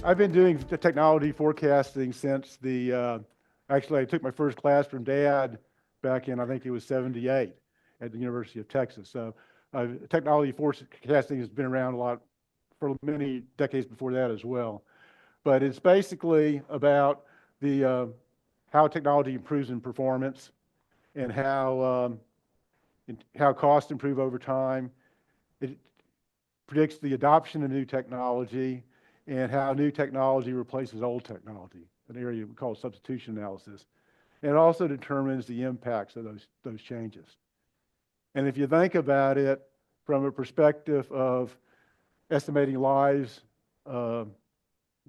I've been doing the technology forecasting since actually I took my first class from Dad back in, I think it was 78 at the University of Texas. So technology forecasting has been around a lot for many decades before that as well. But it's basically about how technology improves in performance and how costs improve over time. It predicts the adoption of new technology and how new technology replaces old technology, an area we call substitution analysis. And it also determines the impacts of those changes. And if you think about it from a perspective of estimating lives, those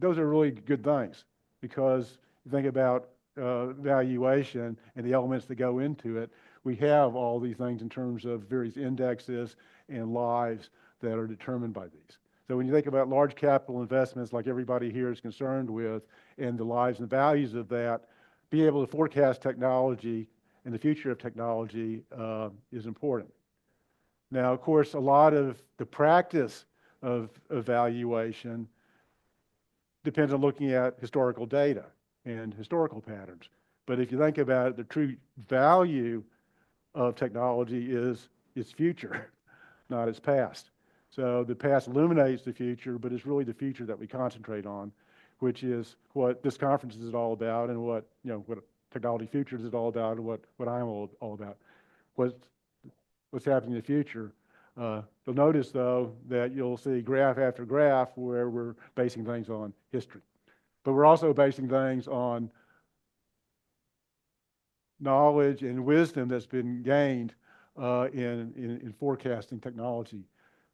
are really good things, because you think about valuation and the elements that go into it. We have all these things in terms of various indexes and lives that are determined by these. So when you think about large capital investments like everybody here is concerned with, and the lives and values of that, being able to forecast technology and the future of technology is important. Now, of course, a lot of the practice of evaluation depends on looking at historical data and historical patterns. But if you think about it, the true value of technology is its future, not its past. So the past illuminates the future, but it's really the future that we concentrate on, which is what this conference is all about, and what Technology Futures is all about, and what I'm all about. What's happening in the future. You'll notice, though, that you'll see graph after graph where we're basing things on history. But we're also basing things on knowledge and wisdom that's been gained in forecasting technology.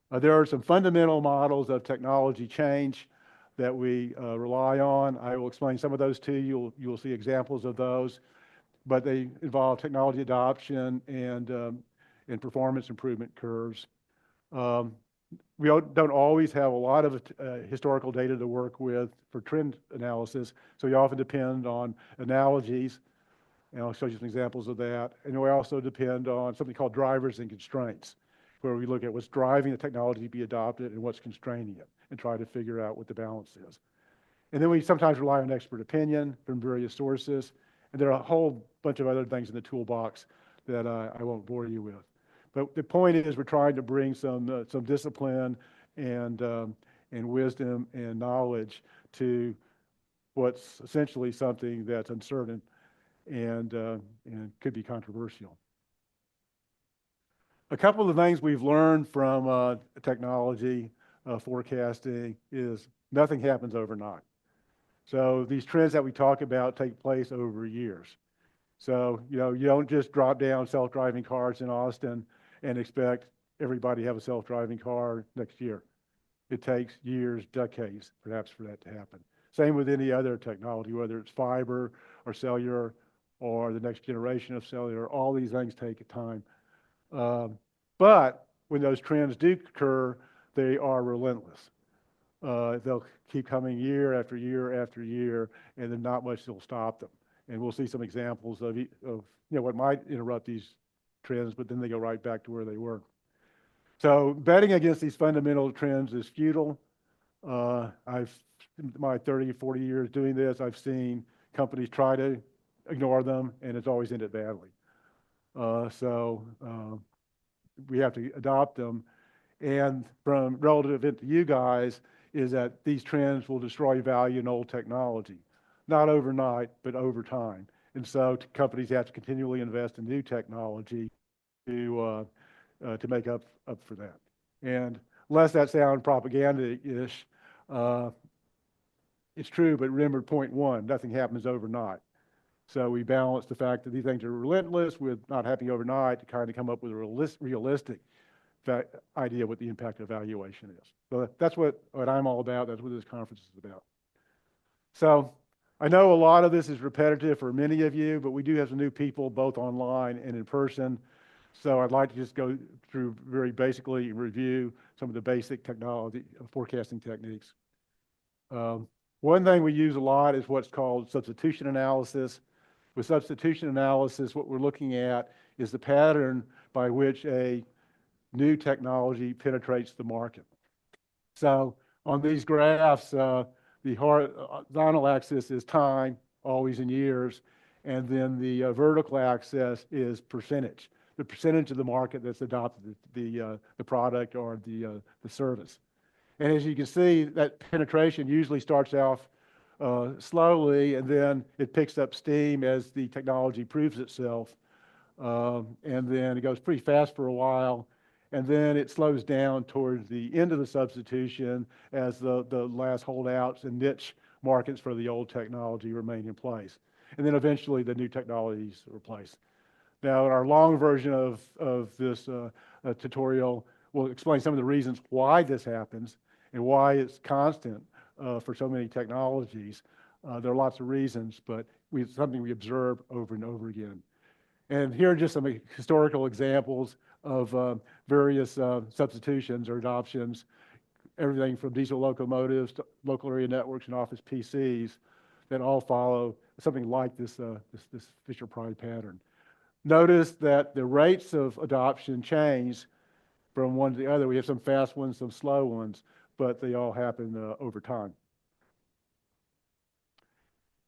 There are some fundamental models of technology change that we rely on. I will explain some of those to you. You'll see examples of those, but they involve technology adoption and performance improvement curves. We don't always have a lot of historical data to work with for trend analysis, so we often depend on analogies, and I'll show you some examples of that. And we also depend on something called drivers and constraints, where we look at what's driving the technology to be adopted and what's constraining it, and try to figure out what the balance is. And then we sometimes rely on expert opinion from various sources, and there are a whole bunch of other things in the toolbox that I won't bore you with. But the point is, we're trying to bring some discipline and wisdom and knowledge to what's essentially something that's uncertain and could be controversial. A couple of things we've learned from technology forecasting is nothing happens overnight. So these trends that we talk about take place over years. So you don't just drop down self-driving cars in Austin and expect everybody to have a self-driving car next year. It takes years, decades, perhaps, for that to happen. Same with any other technology, whether it's fiber or cellular or the next generation of cellular. All these things take time. But when those trends do occur, they are relentless. They'll keep coming year after year after year, and then not much will stop them. And we'll see some examples of what might interrupt these trends, but then they go right back to where they were. So betting against these fundamental trends is futile. In my 30, 40 years doing this, I've seen companies try to ignore them, and it's always ended badly. So we have to adopt them. And from relative to you guys is that these trends will destroy value in old technology. Not overnight, but over time. And so companies have to continually invest in new technology to make up for that. And lest that sound propaganda-ish, it's true, but remember point one, nothing happens overnight. So we balance the fact that these things are relentless with not happening overnight to kind of come up with a realistic idea of what the impact of valuation is. So that's what I'm all about. That's what this conference is about. So I know a lot of this is repetitive for many of you, but we do have some new people both online and in person. So I'd like to just go through very basically review some of the basic technology forecasting techniques. One thing we use a lot is what's called substitution analysis. With substitution analysis, what we're looking at is the pattern by which a new technology penetrates the market. So on these graphs, the the horizontal axis is time, always in years, and then the vertical axis is percentage, the percentage of the market that's adopted the product or the service. And as you can see, that penetration usually starts off slowly, and then it picks up steam as the technology proves itself. And then it goes pretty fast for a while, and then it slows down towards the end of the substitution as the last holdouts and niche markets for the old technology remain in place. And then eventually the new technologies are replaced. Now, in our long version of this tutorial, we'll explain some of the reasons why this happens and why it's constant for so many technologies. There are lots of reasons, but it's something we observe over and over again. And here are just some historical examples of various substitutions or adoptions, everything from diesel locomotives to local area networks and office PCs that all follow something like this Fisher-Price pattern. Notice that the rates of adoption change from one to the other. We have some fast ones, some slow ones, but they all happen over time.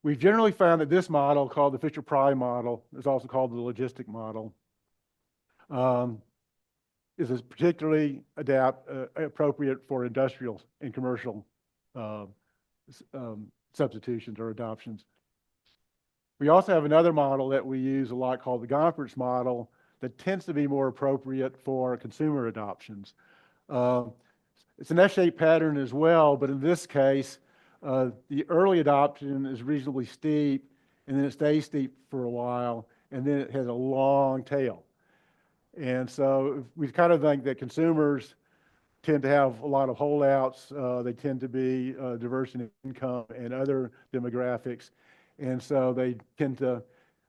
We've generally found that this model, called the Fisher-Price model, is also called the logistic model, is particularly appropriate for industrial and commercial substitutions or adoptions. We also have another model that we use a lot called the Gompertz model that tends to be more appropriate for consumer adoptions. It's an S-shaped pattern as well, but in this case, the early adoption is reasonably steep, and then it stays steep for a while, and then it has a long tail. And so we kind of think that consumers tend to have a lot of holdouts. They tend to be diverse in income and other demographics, and so they tend to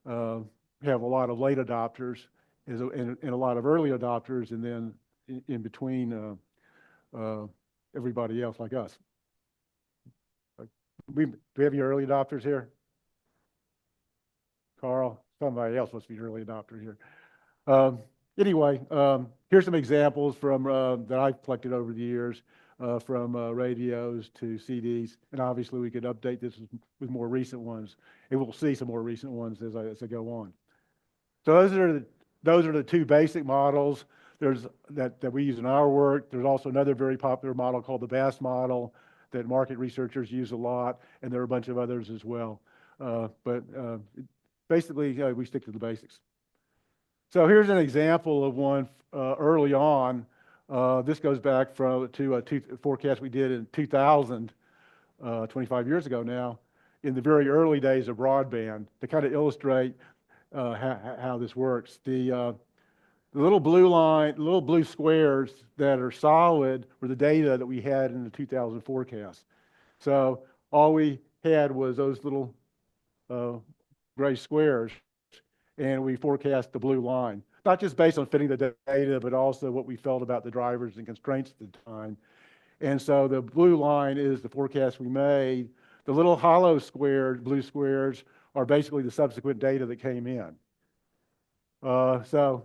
have a lot of late adopters and a lot of early adopters, and then in between everybody else like us. Do we have any early adopters here? Carl? Somebody else must be an early adopter here. Anyway, here's some examples from that I've collected over the years, from radios to CDs, and obviously we could update this with more recent ones, and we'll see some more recent ones as I go on. So those are the two basic models. There's that we use in our work. There's also another very popular model called the Vanston model that market researchers use a lot, and there are a bunch of others as well. But basically, we stick to the basics. So here's an example of one early on. This goes back to a forecast we did in 2000, 25 years ago now, in the very early days of broadband, to kind of illustrate how this works. The little blue line, little blue squares that are solid were the data that we had in the 2000 forecast. So all we had was those little gray squares, and we forecast the blue line, not just based on fitting the data, but also what we felt about the drivers and constraints at the time. And so the blue line is the forecast we made. The little hollow squares, blue squares, are basically the subsequent data that came in. So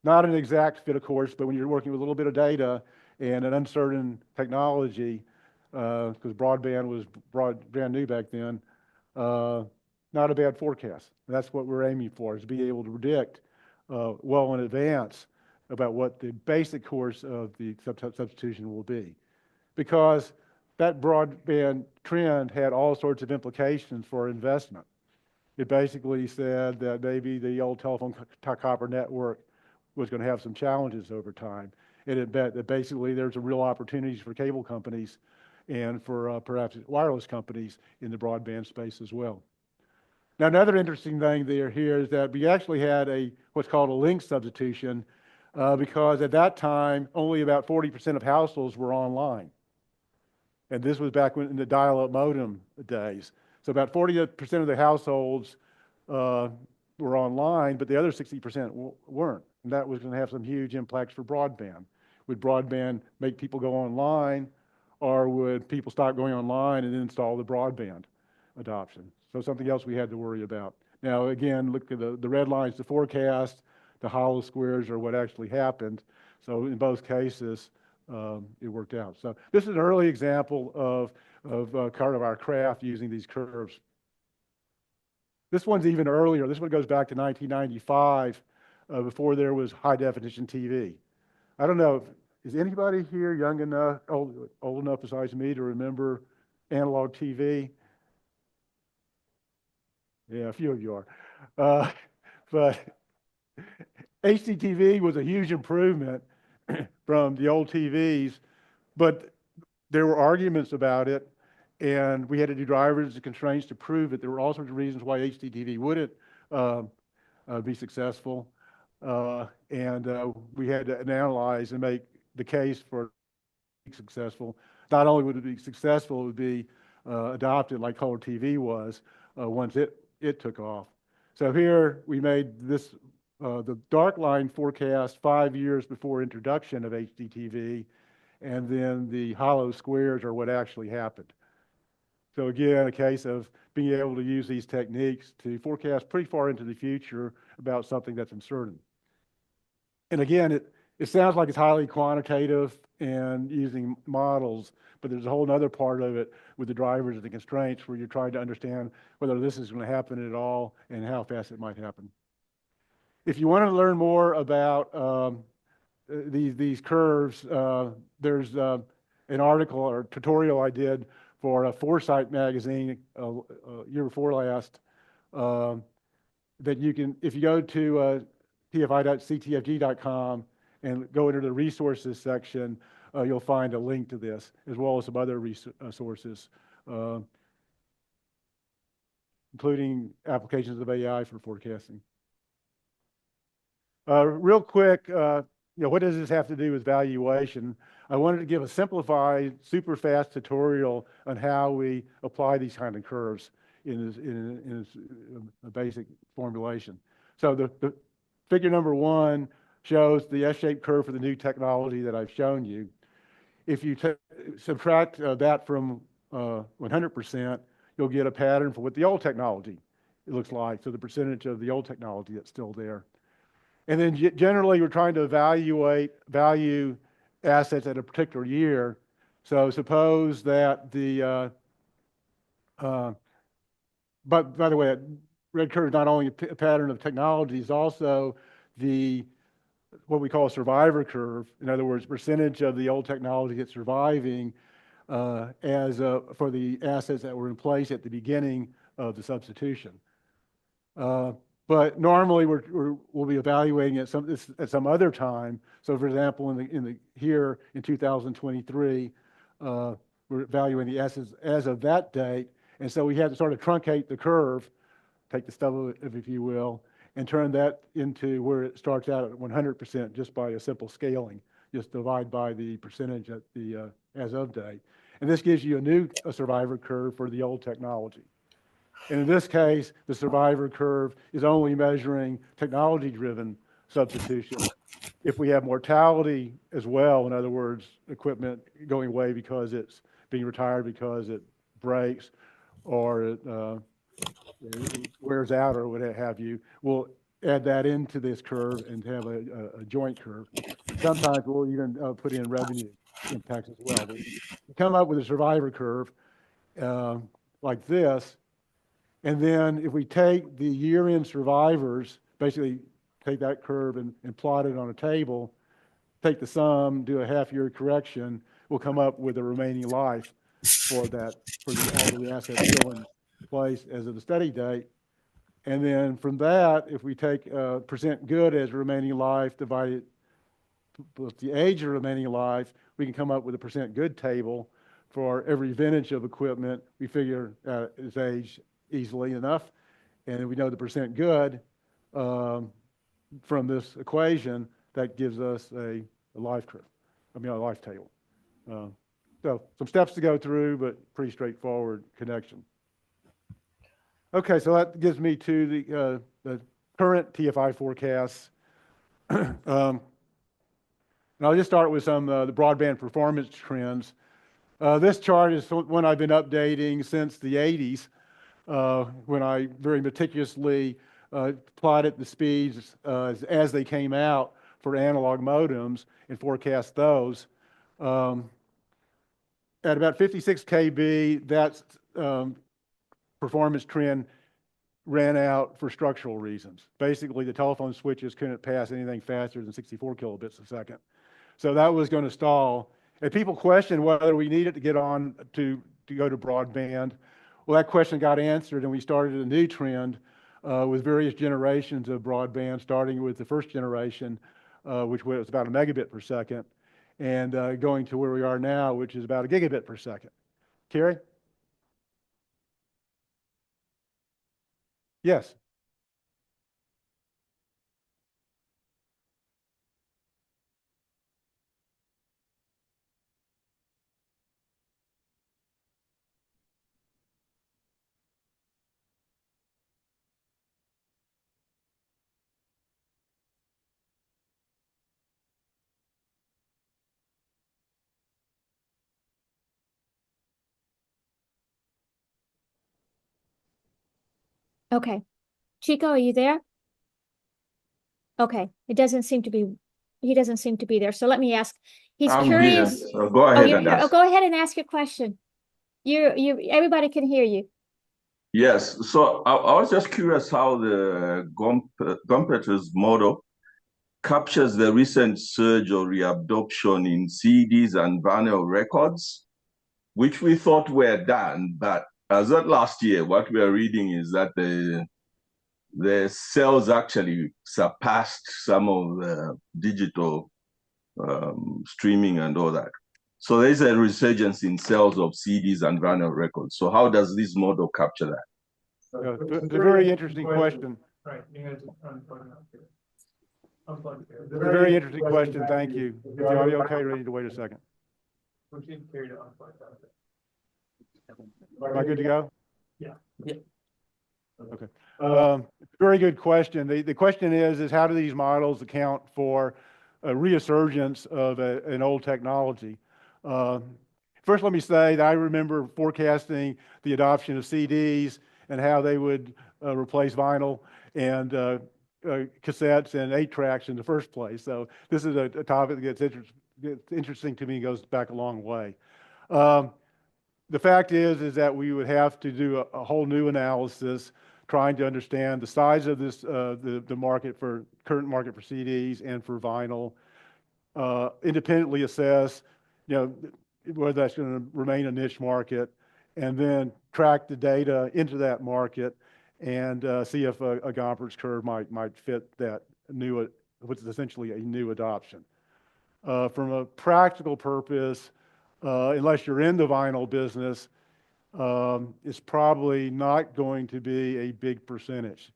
not an exact fit, of course, but when you're working with a little bit of data and an uncertain technology, because broadband was brand new back then, not a bad forecast. That's what we're aiming for, is to be able to predict well in advance about what the basic course of the substitution will be. Because that broadband trend had all sorts of implications for investment. It basically said that maybe the old telephone copper network was going to have some challenges over time. And it bet that basically there's a real opportunities for cable companies and for perhaps wireless companies in the broadband space as well. Now, another interesting thing here is that we actually had what's called a link substitution because at that time, only about 40% of households were online. And this was back in the dial-up modem days. So about 40% of the households were online, but the other 60% weren't. And that was going to have some huge impacts for broadband. Would broadband make people go online, or would people stop going online and then install the broadband adoption? So something else we had to worry about. Now, again, look at the red lines, the forecast, the hollow squares are what actually happened. So in both cases, it worked out. So this is an early example of kind of our craft using these curves. This one's even earlier. This one goes back to 1995, before there was high definition TV. I don't know, is anybody here young enough, old enough besides me to remember analog TV? Yeah, a few of you are. But HDTV was a huge improvement from the old TVs, but there were arguments about it, and we had to do drivers and constraints to prove it. There were all sorts of reasons why HDTV wouldn't be successful, and we had to analyze and make the case for successful. Not only would it be successful, it would be adopted like color TV was once it took off. So here we made this, the dark line forecast 5 years before introduction of HDTV, and then the hollow squares are what actually happened. So again, a case of being able to use these techniques to forecast pretty far into the future about something that's uncertain. And again, it sounds like it's highly quantitative and using models, but there's a whole other part of it with the drivers and the constraints where you're trying to understand whether this is going to happen at all and how fast it might happen. If you want to learn more about these curves, there's an article or tutorial I did for a Foresight magazine year before last, that you can, if you go to tfi.ctfg.com and go into the resources section, you'll find a link to this, as well as some other resources, including applications of AI for forecasting. Real quick, what does this have to do with valuation? I wanted to give a simplified, super fast tutorial on how we apply these kind of curves in a basic formulation. So the figure number 1 shows the S-shaped curve for the new technology that I've shown you. If you subtract that from 100%, you'll get a pattern for what the old technology it looks like. So the percentage of the old technology that's still there. And then generally, we're trying to value assets at a particular year. So suppose that but by the way, red curve is not only a pattern of technology, it's also what we call a survivor curve. In other words, percentage of the old technology that's surviving for the assets that were in place at the beginning of the substitution. But normally we'll be evaluating at some other time. So for example, here in 2023, we're evaluating the assets as of that date. And so we had to sort of truncate the curve, take the stub, if you will, and turn that into where it starts out at 100% just by a simple scaling. Just divide by the percentage at the as of date. And this gives you a survivor curve for the old technology. And in this case, the survivor curve is only measuring technology-driven substitution. If we have mortality as well, in other words, equipment going away because it's being retired because it breaks or it wears out or what have you, we'll add that into this curve and have a joint curve. Sometimes we'll even put in revenue impacts as well. But we come up with a survivor curve like this. And then if we take the year-end survivors, basically take that curve and plot it on a table, take the sum, do a half-year correction, we'll come up with a remaining life for all the assets still in place as of the study date. And then from that, if we take percent good as remaining life divided with the age of remaining life, we can come up with a percent good table for every vintage of equipment. We figure its age easily enough, and we know the percent good from this equation. That gives us a life curve, a life table. So some steps to go through, but pretty straightforward connection. Okay, so that gives me to the current TFI forecasts. And I'll just start with some the broadband performance trends. This chart is one I've been updating since the 80s. When I very meticulously plotted the speeds as they came out for analog modems and forecast those. at about 56 kb, that performance trend ran out for structural reasons. Basically, the telephone switches couldn't pass anything faster than 64 kilobits a second. So that was going to stall. And people questioned whether we needed to get on to go to broadband. Well, that question got answered, and we started a new trend with various generations of broadband, starting with the first generation, which was about a megabit per second, and going to where we are now, which is about a gigabit per second. Carrie? Yes. Okay. Chico, are you there? Okay. He doesn't seem to be there. So let me ask. He's I'm here. curious. So go Oh, ahead you're and here. Oh, ask. go ahead and ask your question. Everybody can hear you. Yes. So I was just curious how the Gumpeter's model captures the recent surge or reabsorption in CDs and vinyl records, which we thought were done. But as of last year, what we are reading is that the sales actually surpassed some of the digital streaming and all that. So there's a resurgence in sales of CDs and vinyl records. So how does this model capture that? It's a very interesting question. Right, you had to unplug it. Unplug it. It's a very interesting question. Thank you. Is the audio okay? Ready to wait a second? We should carry to unplug that. Am I good to go? Yeah. Okay. Very good question. The question is how do these models account for a resurgence of an old technology? First, let me say that I remember forecasting the adoption of CDs and how they would replace vinyl and cassettes and 8-tracks in the first place. So this is a topic that gets interesting to me and goes back a long way. The fact is that we would have to do a whole new analysis trying to understand the size of this, the current market for CDs and for vinyl, independently assess, whether that's going to remain a niche market, and then track the data into that market and see if a Gompertz curve might fit that new, what's essentially a new adoption. From a practical purpose, unless you're in the vinyl business, it's probably not going to be a big percentage.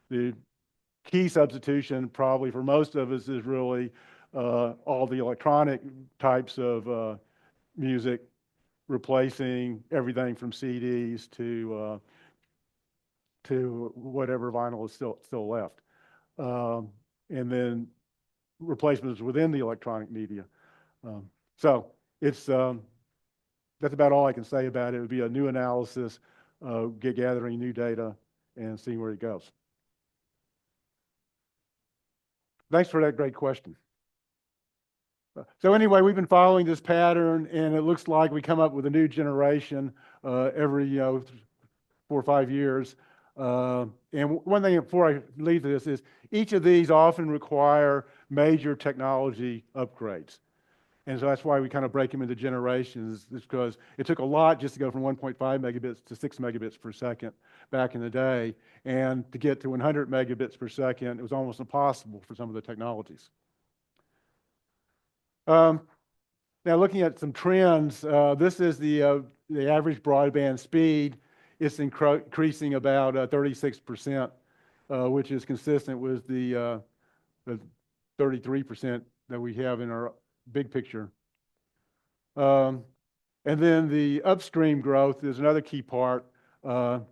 The key substitution probably for most of us is really all the electronic types of music, replacing everything from CDs to whatever vinyl is still left, and then replacements within the electronic media. So it's that's about all I can say about it. It would be a new analysis, gathering new data and seeing where it goes. Thanks for that great question. So anyway, we've been following this pattern, and it looks like we come up with a new generation every 4 or 5 years. And one thing before I leave this is each of these often require major technology upgrades. And so that's why we kind of break them into generations, is because it took a lot just to go from 1.5 megabits to 6 megabits per second back in the day. And to get to 100 megabits per second, it was almost impossible for some of the technologies. Now looking at some trends, this is the average broadband speed. It's increasing about 36%, which is consistent with the 33% that we have in our big picture. And then the upstream growth is another key part, and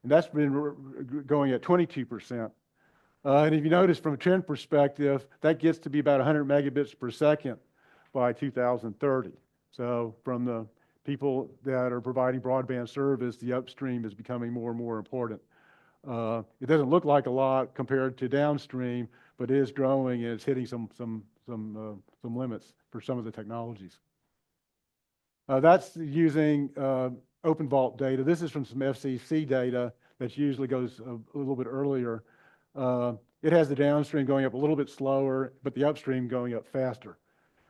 that's been going at 22%. And if you notice from a trend perspective, that gets to be about 100 megabits per second by 2030. So from the people that are providing broadband service, the upstream is becoming more and more important. It doesn't look like a lot compared to downstream, but it is growing and it's hitting some limits for some of the technologies. That's using open vault data. This is from some FCC data that usually goes a little bit earlier. It has the downstream going up a little bit slower, but the upstream going up faster.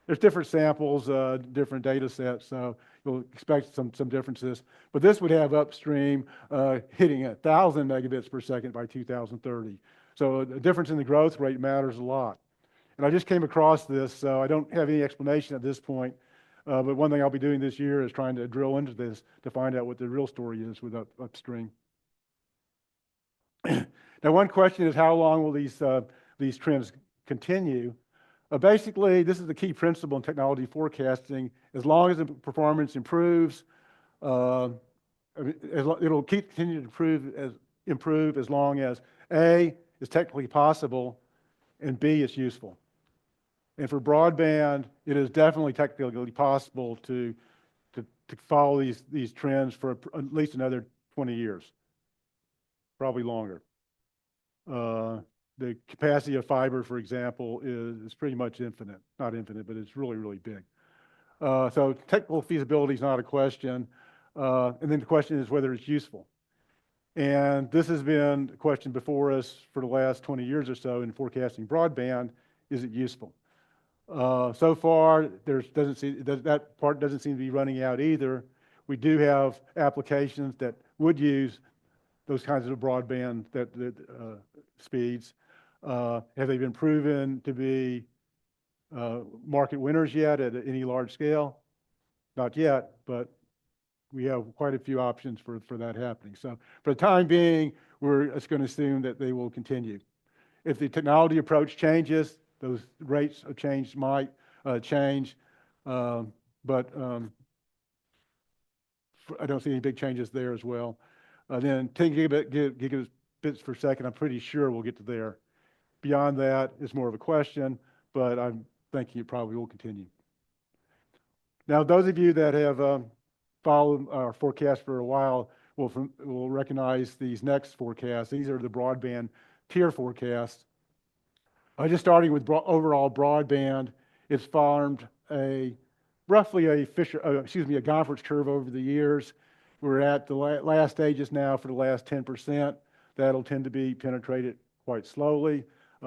There's different samples, different data sets, so you'll expect some differences. But this would have upstream hitting 1,000 megabits per second by 2030. So a difference in the growth rate matters a lot. And I just came across this, so I don't have any explanation at this point. But one thing I'll be doing this year is trying to drill into this to find out what the real story is with upstream. Now, one question is, how long will these trends continue? Basically, this is the key principle in technology forecasting. As long as the performance improves, it'll continue to improve as long as A, is technically possible, and B, is useful. And for broadband, it is definitely technically possible to follow these trends for at least another 20 years, probably longer. The capacity of fiber, for example, is pretty much infinite. Not infinite, but it's really, really big. So technical feasibility is not a question. And then the question is whether it's useful. And this has been a question before us for the last 20 years or so in forecasting broadband. Is it useful? So far, that part doesn't seem to be running out either. We do have applications that would use those kinds of broadband speeds. Have they been proven to be market winners yet at any large scale? Not yet, but we have quite a few options for that happening. So for the time being, we're just going to assume that they will continue. If the technology approach changes, those rates of change might change, but I don't see any big changes there as well. Then 10 gigabits per second, I'm pretty sure we'll get to there. Beyond that, it's more of a question, but I'm thinking it probably will continue. Now, those of you that have followed our forecast for a while will recognize these next forecasts. These are the broadband tier forecasts. Just starting with overall broadband, it's formed roughly a Gompertz curve over the years. We're at the last stages now for the last 10%. That'll tend to be penetrated quite slowly.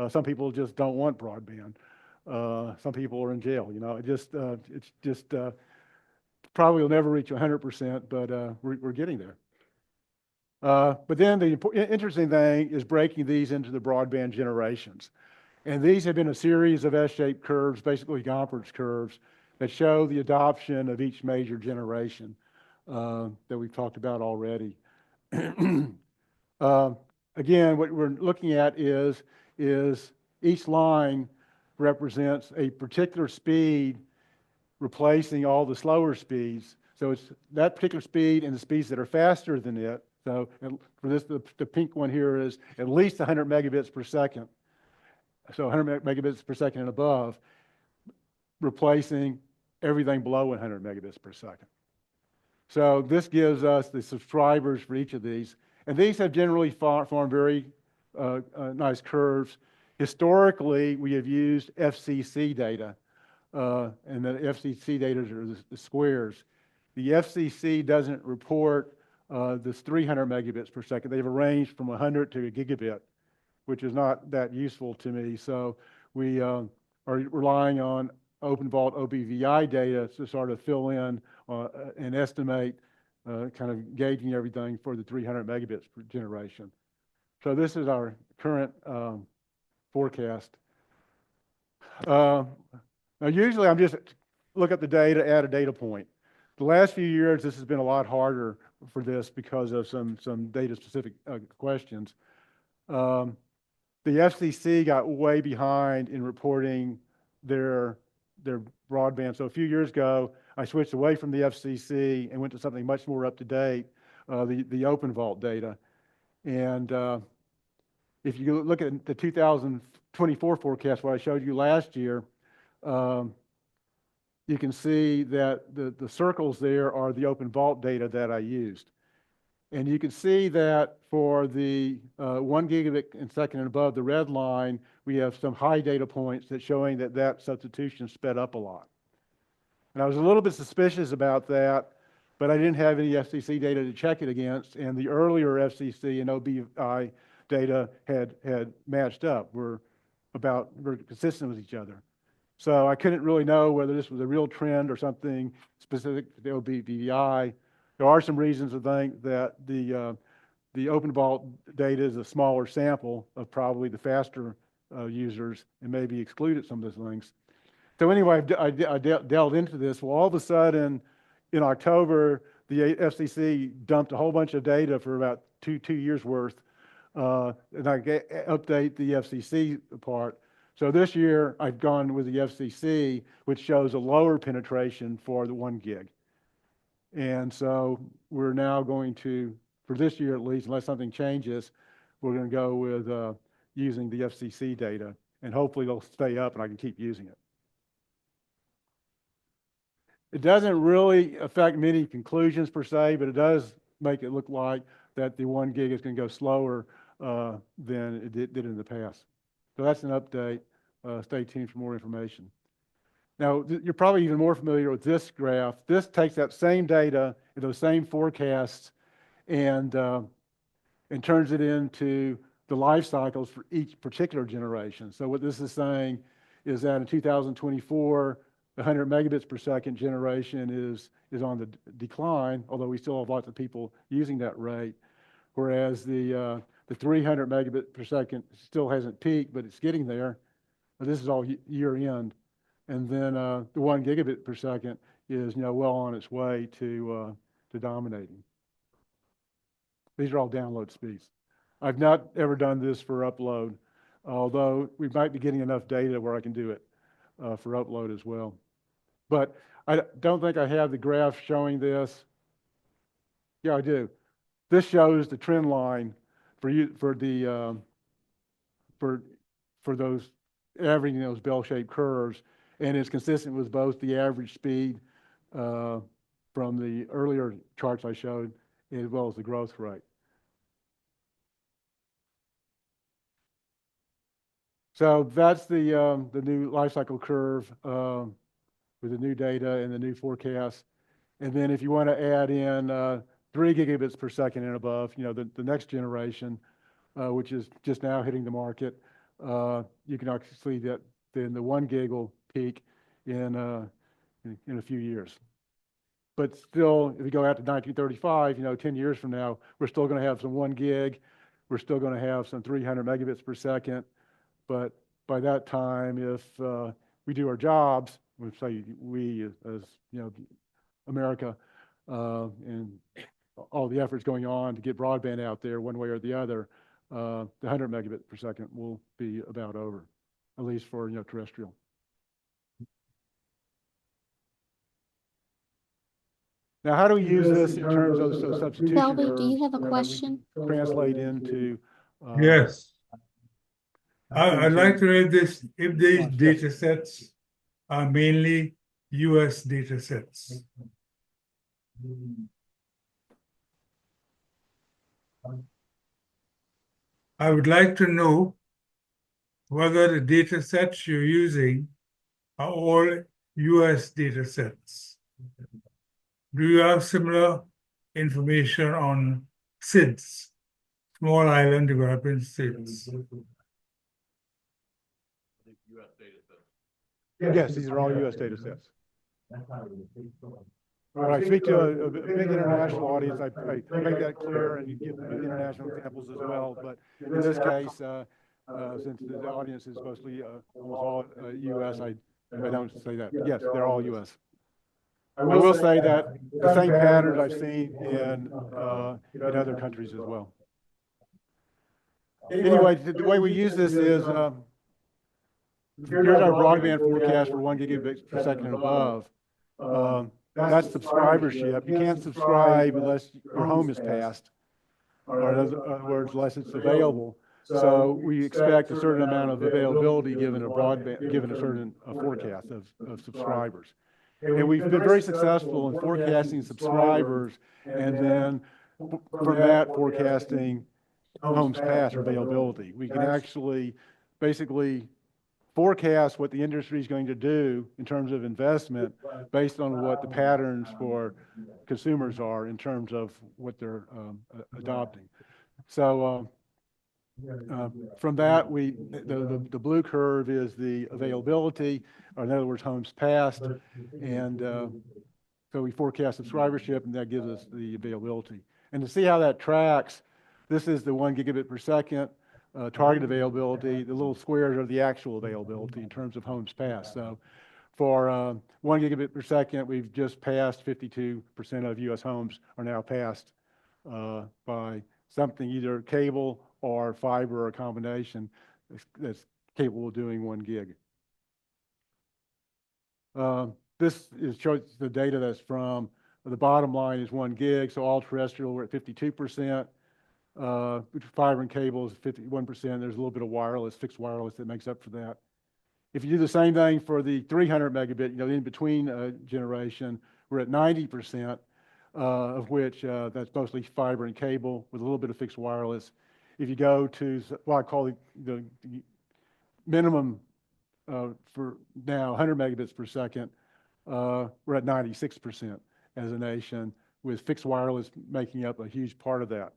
Some people just don't want broadband. Some people are in jail. You know, it's just probably will never reach 100%, but we're getting there. But then the interesting thing is breaking these into the broadband generations. And these have been a series of S-shaped curves, basically Gompertz curves, that show the adoption of each major generation that we've talked about already. Again, what we're looking at is each line represents a particular speed replacing all the slower speeds. So it's that particular speed and the speeds that are faster than it. So for this, the pink one here is at least 100 megabits per second. So 100 megabits per second and above, replacing everything below 100 megabits per second. So this gives us the subscribers for each of these. And these have generally formed very nice curves. Historically, we have used FCC data, and the FCC data are the squares. The FCC doesn't report this 300 megabits per second. They've arranged from 100 to a gigabit, which is not that useful to me. So we are relying on Open Vault OBVI data to sort of fill in and estimate, kind of gauging everything for the 300 megabits per generation. So this is our current forecast. Now, usually I'm just look at the data, add a data point. The last few years, this has been a lot harder for this because of some data-specific questions. The FCC got way behind in reporting their broadband. So a few years ago, I switched away from the FCC and went to something much more up to date, the Open Vault data. And if you look at the 2024 forecast, what I showed you last year, you can see that the circles there are the Open Vault data that I used. And you can see that for the 1 gigabit per second and above, the red line, we have some high data points that showing that substitution sped up a lot. And I was a little bit suspicious about that, but I didn't have any FCC data to check it against, and the earlier FCC and OBI data had matched up. We're consistent with each other. So I couldn't really know whether this was a real trend or something specific to the OBBI. There are some reasons to think that the open vault data is a smaller sample of probably the faster users and maybe excluded some of those things. So anyway, I delved into this. Well, all of a sudden, in October, the FCC dumped a whole bunch of data for about two years worth, and I update the FCC part. So this year, I've gone with the FCC, which shows a lower penetration for the 1 gig. And so we're now going to, for this year at least, unless something changes, we're going to go with using the FCC data, and hopefully they'll stay up and I can keep using it. It doesn't really affect many conclusions per se, but it does make it look like that the 1 gig is going to go slower than it did in the past. So that's an update. Stay tuned for more information. Now, you're probably even more familiar with this graph. This takes that same data and those same forecasts and turns it into the life cycles for each particular generation. So what this is saying is that in 2024, the 100 megabits per second generation is on the decline, although we still have lots of people using that rate, whereas the 300 megabit per second still hasn't peaked, but it's getting there. This is all year end. And then the 1 gigabit per second is well on its way to dominating. These are all download speeds. I've not ever done this for upload, although we might be getting enough data where I can do it for upload as well. But I don't think I have the graph showing this. Yeah, I do. This shows the trend line for those averaging those bell-shaped curves, and it's consistent with both the average speed from the earlier charts I showed, as well as the growth rate. So that's the new life cycle curve with the new data and the new forecast. And then if you want to add in 3 gigabits per second and above, the next generation, which is just now hitting the market, you can actually see that then the 1 gig will peak in a few years. But still, if you go out to 1935, 10 years from now, we're still going to have some 1 gig. We're still going to have some 300 megabits per second. But by that time, if we do our jobs, we say we as America, and all the efforts going on to get broadband out there one way or the other, the 100 megabit per second will be about over, at least for terrestrial. Now, how do we use this in terms of substitution Kelby, curves, do you have a that we question? can translate into Yes. I'd like to know this, if these Yes. data sets are mainly US data sets. I would like to know whether the data sets you're using are all US data sets. Do you have similar information on SIDS, Small Island Development SIDS? Yes, these are all U.S. data sets. When I speak to a big international audience, I make that clear and give international examples as well. But in this case, since the audience is mostly almost all U.S., I don't say that. Yes, they're all U.S. I will say that the same patterns I've seen in other countries as well. Anyway, the way we use this is, here's our broadband forecast for 1 gigabit per second and above. That's subscribership. You can't subscribe unless your home is passed, or in other words, unless it's available. So we expect a certain amount of availability given a broadband, given a certain forecast of subscribers. And we've been very successful in forecasting subscribers, and then from that forecasting homes passed or availability. We can actually basically forecast what the industry is going to do in terms of investment based on what the patterns for consumers are in terms of what they're adopting. So from that, the blue curve is the availability, or in other words, homes passed, and so we forecast subscribership, and that gives us the availability. And to see how that tracks, this is the 1 gigabit per second target availability. The little squares are the actual availability in terms of homes passed. So for 1 gigabit per second, we've just passed 52% of U.S. homes are now passed by something, either cable or fiber or a combination that's capable of doing 1 gig. This shows the data that's from, the bottom line is 1 gig, so all terrestrial, we're at 52%. Fiber and cable is 51%. There's a little bit of wireless, fixed wireless that makes up for that. If you do the same thing for the 300 megabit, you know, in between generation, we're at 90%, of which that's mostly fiber and cable with a little bit of fixed wireless. If you go to what I call the minimum for now, 100 megabits per second, we're at 96% as a nation, with fixed wireless making up a huge part of that.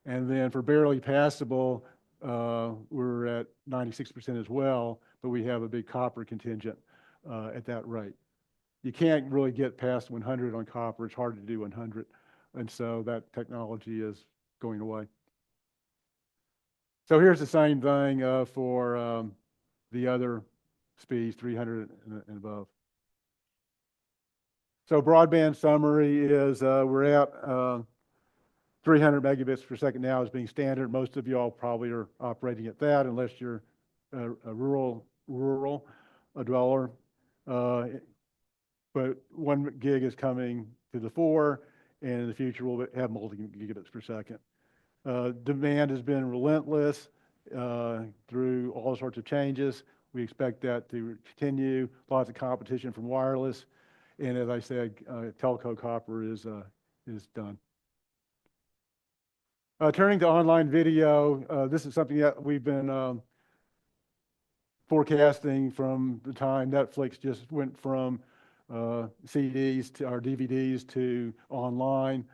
And then for barely passable, we're at 96% as well, but we have a big copper contingent at that rate. You can't really get past 100 on copper. It's hard to do 100. And so that technology is going away. So here's the same thing for the other speeds, 300 and above. So broadband summary is we're at 300 megabits per second now as being standard. Most of you all probably are operating at that unless you're a rural dweller. But 1 gig is coming to the fore, and in the future we'll have multi-gigabits per second. Demand has been relentless through all sorts of changes. We expect that to continue. Lots of competition from wireless, and as I said, telco copper is done. Turning to online video, this is something that we've been forecasting from the time Netflix just went from CDs to our DVDs to online.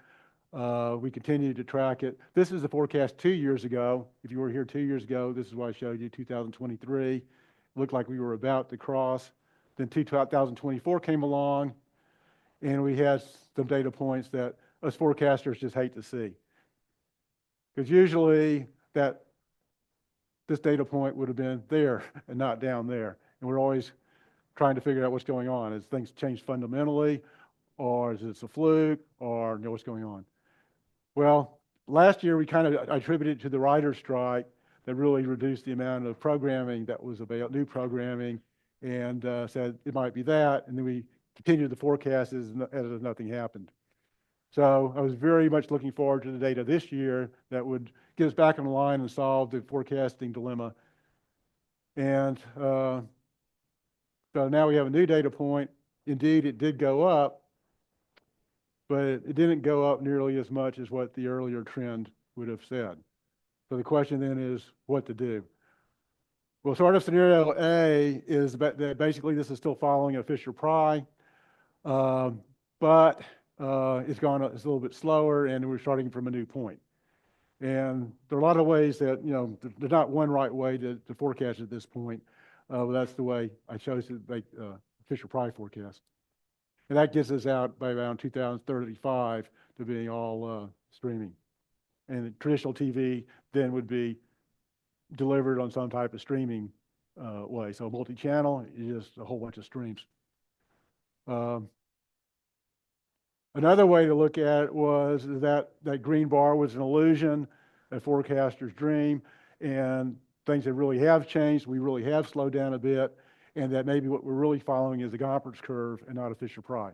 We continue to track it. This is the forecast 2 years ago. If you were here 2 years ago, this is what I showed you, 2023. It looked like we were about to cross. Then 2024 came along, and we had some data points that us forecasters just hate to see. Because usually this data point would have been there and not down there. And we're always trying to figure out what's going on. Has things changed fundamentally, or is it a fluke, or what's going on? Well, last year we kind of attributed it to the writer's strike that really reduced the amount of programming that was available, new programming, and said it might be that. And then we continued the forecast as if nothing happened. So I was very much looking forward to the data this year that would get us back on the line and solve the forecasting dilemma. And so now we have a new data point. Indeed, it did go up, but it didn't go up nearly as much as what the earlier trend would have said. So the question then is what to do. Well, sort of scenario A is that basically this is still following a Fisher-Pry, but it's a little bit slower, and we're starting from a new point. And there are a lot of ways that, there's not one right way to forecast at this point, but that's the way I chose to make Fisher-Pry forecast. And that gets us out by around 2035 to being all streaming. And traditional TV then would be delivered on some type of streaming way. So multi-channel is just a whole bunch of streams. Another way to look at it was that green bar was an illusion, a forecaster's dream, and things that really have changed. We really have slowed down a bit, and that maybe what we're really following is a Gompertz curve and not a Fisher-Pry.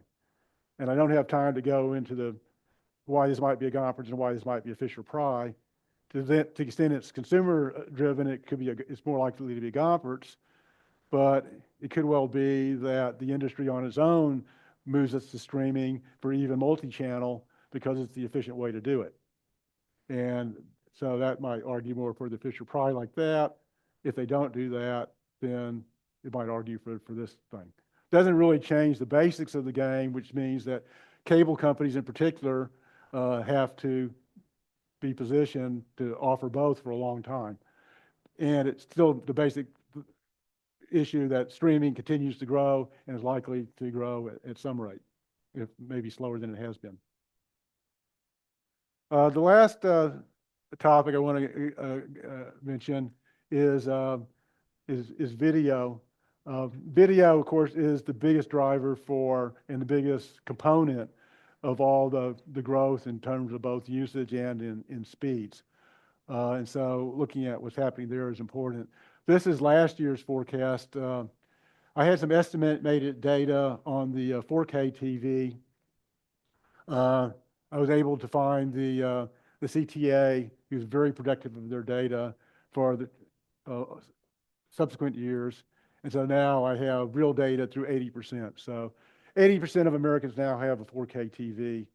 And I don't have time to go into why this might be a Gompertz and why this might be a Fisher-Pry. To the extent it's consumer-driven, it's more likely to be a Gompertz, but it could well be that the industry on its own moves us to streaming for even multi-channel because it's the efficient way to do it. And so that might argue more for the Fisher-Pry like that. If they don't do that, then it might argue for this thing. Doesn't really change the basics of the game, which means that cable companies in particular have to be positioned to offer both for a long time. And it's still the basic issue that streaming continues to grow and is likely to grow at some rate, if maybe slower than it has been. The last topic I want to mention is video. Video, of course, is the biggest driver for and the biggest component of all the growth in terms of both usage and in speeds. And so looking at what's happening there is important. This is last year's forecast. I had some estimated data on the 4K TV. I was able to find the CTA, who's very protective of their data for the subsequent years. And so now I have real data through 80%. So 80% of Americans now have a 4K TV.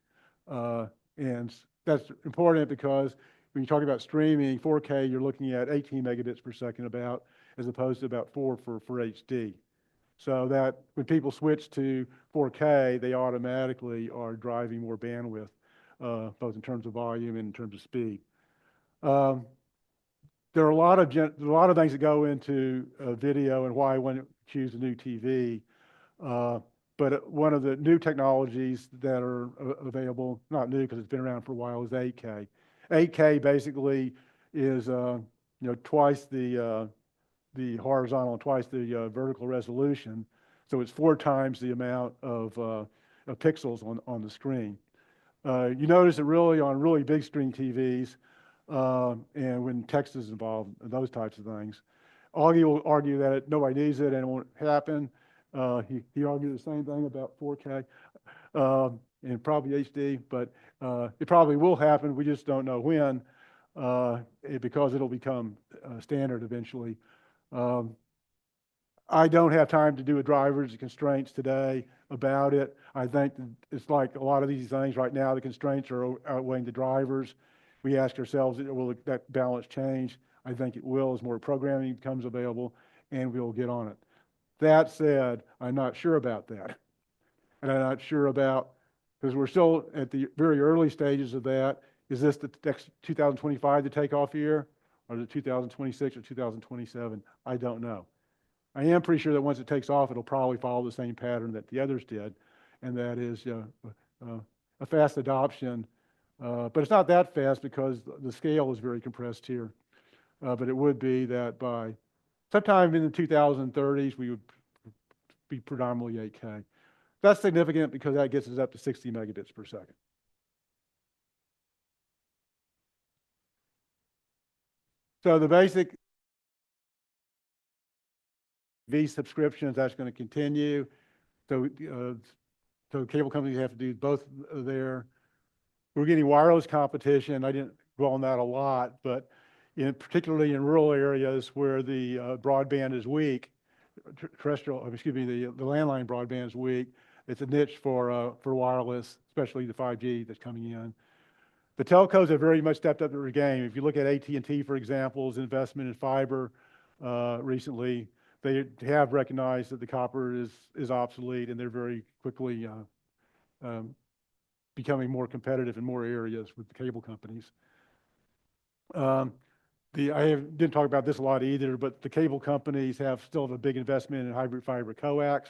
And that's important because when you talk about streaming, 4K, you're looking at 18 megabits per second about, as opposed to about 4 for HD. So that when people switch to 4K, they automatically are driving more bandwidth, both in terms of volume and in terms of speed. There are a lot of things that go into video and why I want to choose a new TV. But one of the new technologies that are available, not new because it's been around for a while, is 8K. 8K basically is twice the horizontal and twice the vertical resolution. So it's 4 times the amount of pixels on the screen. You notice it really on really big screen TVs and when text is involved, those types of things. Augie will argue that nobody needs it and it won't happen. He argued the same thing about 4K and probably HD, but it probably will happen. We just don't know when because it'll become standard eventually. I don't have time to do a driver's constraints today about it. I think it's like a lot of these things right now, the constraints are outweighing the drivers. We ask ourselves, will that balance change? I think it will as more programming becomes available, and we'll get on it. That said, I'm not sure about that. And I'm not sure about, because we're still at the very early stages of that. Is this the next 2025 the takeoff year? Or is it 2026 or 2027? I don't know. I am pretty sure that once it takes off, it'll probably follow the same pattern that the others did, and that is a fast adoption. But it's not that fast because the scale is very compressed here. But it would be that by sometime in the 2030s, we would be predominantly 8K. That's significant because that gets us up to 60 megabits per second. So the basic V subscriptions, that's going to continue. So cable companies have to do both there. We're getting wireless competition. I didn't dwell on that a lot, but particularly in rural areas where the broadband is weak, the landline broadband is weak. It's a niche for wireless, especially the 5G that's coming in. The telcos have very much stepped up their game. If you look at AT&T, for example's investment in fiber recently, they have recognized that the copper is obsolete, and they're very quickly becoming more competitive in more areas with the cable companies. I didn't talk about this a lot either, but the cable companies still have a big investment in hybrid fiber coax.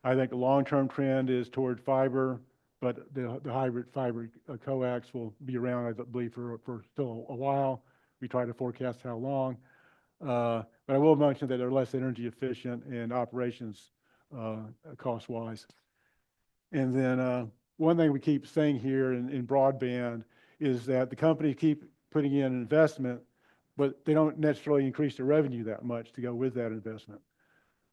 I think the long-term trend is toward fiber, but the hybrid fiber coax will be around, I believe, for still a while. We try to forecast how long. But I will mention that they're less energy efficient and operations cost-wise. And then one thing we keep saying here in broadband is that the companies keep putting in investment, but they don't necessarily increase their revenue that much to go with that investment.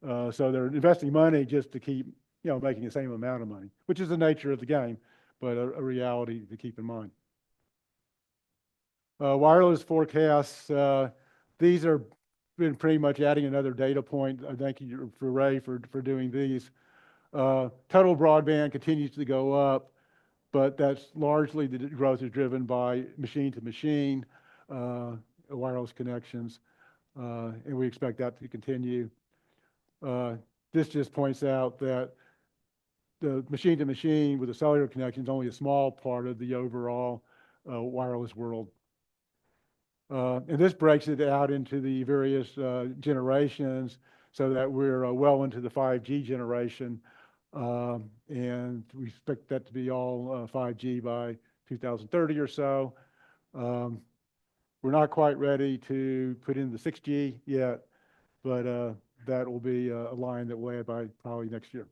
So they're investing money just to keep making the same amount of money, which is the nature of the game, but a reality to keep in mind. Wireless forecasts, these are been pretty much adding another data point. Thank you for Ray for doing these. Total broadband continues to go up, but that's largely the growth is driven by machine-to-machine wireless connections. and we expect that to continue. This just points out that the machine-to-machine with a cellular connection is only a small part of the overall wireless world. And this breaks it out into the various generations so that we're well into the 5G generation. And we expect that to be all 5G by 2030 or so. We're not quite ready to put in the 6G yet, but that will be a line that way by probably next year.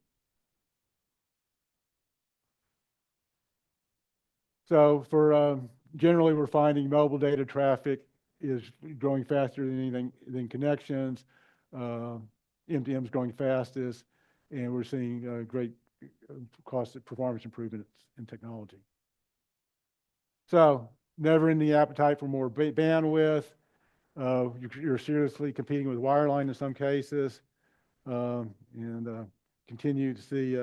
So for generally, we're finding mobile data traffic is growing faster than anything than connections. MDM is growing fastest, and we're seeing great cost performance improvements in technology. So never in the appetite for more bandwidth. You're seriously competing with wireline in some cases, and continue to see.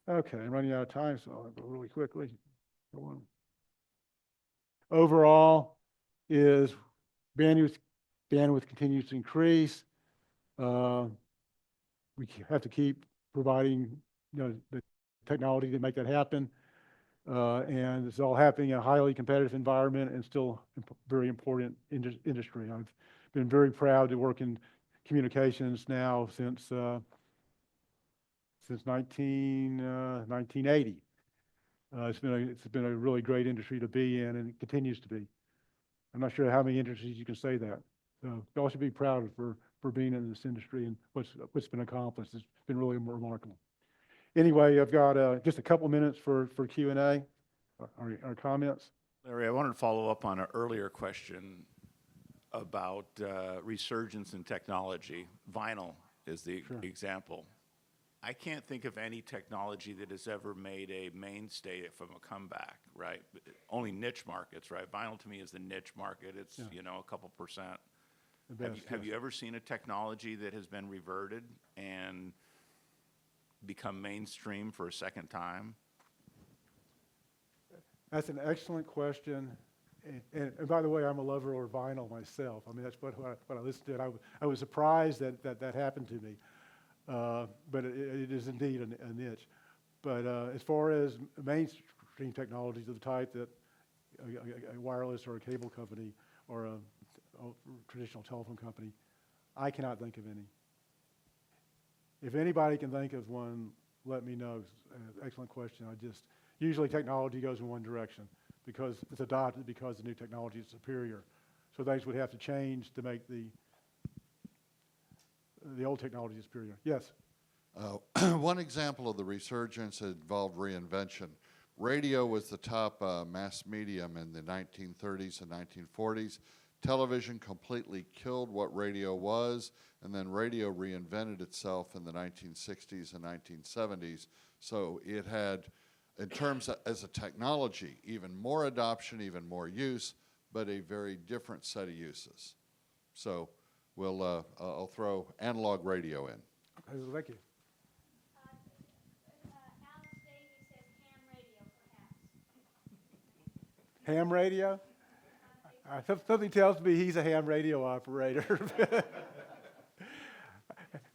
Okay, I'm running out of time, so I'll go really quickly. Go on. Overall, is bandwidth continues to increase. We have to keep providing, the technology to make that happen. And it's all happening in a highly competitive environment and still very important industry. I've been very proud to work in communications now since 1980. It's been a really great industry to be in, and it continues to be. I'm not sure how many industries you can say that. So you all should be proud for being in this industry and what's been accomplished. It's been really remarkable. Anyway, I've got just a couple minutes for Q&A or comments. Larry, I wanted to follow up on an earlier question about resurgence in technology. Vinyl is the example. I can't think of any technology that has ever made a mainstay from a comeback, right? Only niche markets, right? Vinyl to me is the niche market. It's, a couple percent. Have you ever seen a technology that has been reverted and become mainstream for a second time? That's an excellent question. And by the way, I'm a lover of vinyl myself. I mean, that's what I listened to. I was surprised that happened to me. But it is indeed a niche. But as far as mainstream technologies of the type that a wireless or a cable company or a traditional telephone company, I cannot think of any. If anybody can think of one, let me know. Excellent question. Usually technology goes in one direction because it's adopted because the new technology is superior. So things would have to change to make the old technology is superior. Yes? One example of the resurgence involved reinvention. Radio was the top mass medium in the 1930s and 1940s. Television completely killed what radio was, and then radio reinvented itself in the 1960s and 1970s. So it had, in terms of, as a technology, even more adoption, even more use, but a very different set of uses. So I'll throw analog radio in. Okay, thank you. Alice Davies says ham radio, perhaps. Ham radio? Something tells me he's a ham radio operator.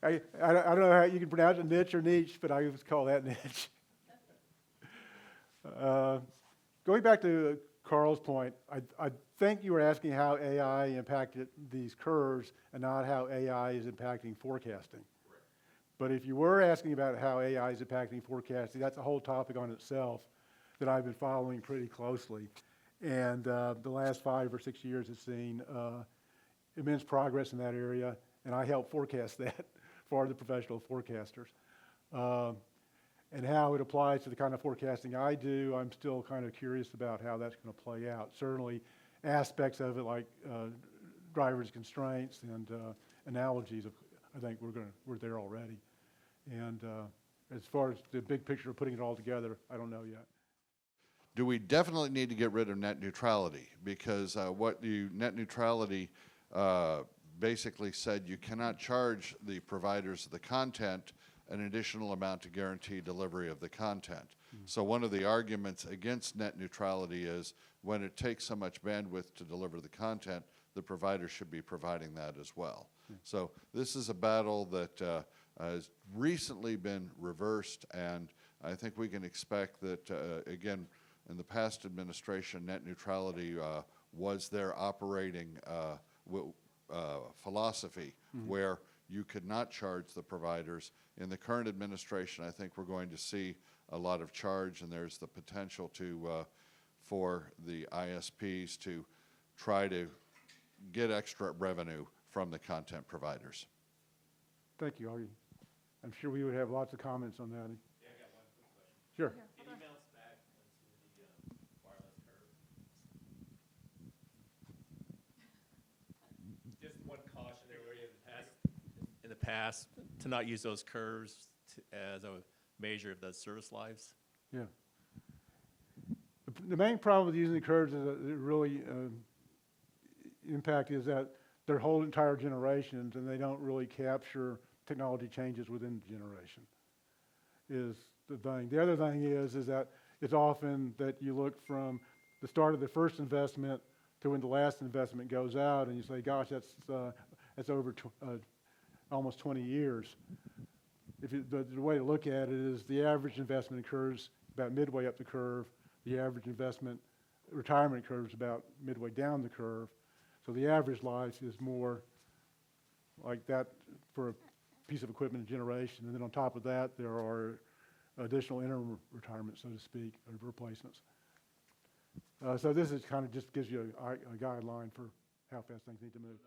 I don't know how you can pronounce it, niche or niche, but I would call that niche. Going back to Carl's point, I think you were asking how AI impacted these curves and not how AI is impacting forecasting. Correct. But if you were asking about how AI is impacting forecasting, that's a whole topic on itself that I've been following pretty closely. And the last 5 or 6 years has seen immense progress in that area, and I help forecast that for the professional forecasters. And how it applies to the kind of forecasting I do, I'm still kind of curious about how that's going to play out. Certainly aspects of it like drivers' constraints and analogies, I think we're there already. And as far as the big picture of putting it all together, I don't know yet. Do we definitely need to get rid of net neutrality? Because net neutrality basically said you cannot charge the providers of the content an additional amount to guarantee delivery of the content. Mm-hmm. So one of the arguments against net neutrality is when it takes so much bandwidth to deliver the content, the provider should be providing that as well. So this is a battle that has recently been reversed, and I think we can expect that, again, in the past administration, net neutrality was their operating philosophy, where you could not charge the providers. In the current administration, I think we're going to see a lot of charge, and there's the potential to for the ISPs to try to get extra revenue from the content providers. Thank you, Augie. I'm sure we would have lots of comments on that. Yeah, I got one quick question. Sure. Can you bounce back onto the wireless curve? Just one cautionary in the past, to not use those curves as a measure of the service lives. Yeah. The main problem with using the curves is that it really impact is that they're whole entire generations and they don't really capture technology changes within the generation is the thing. The other thing is that it's often that you look from the start of the first investment to when the last investment goes out and you say, gosh, that's over almost 20 years. The way to look at it is the average investment occurs about midway up the curve. The average investment retirement curve is about midway down the curve. So the average life is more like that for a piece of equipment generation. And then on top of that, there are additional interim retirements, so to speak, or replacements. So this is kind of just gives you a guideline for how fast things need to move.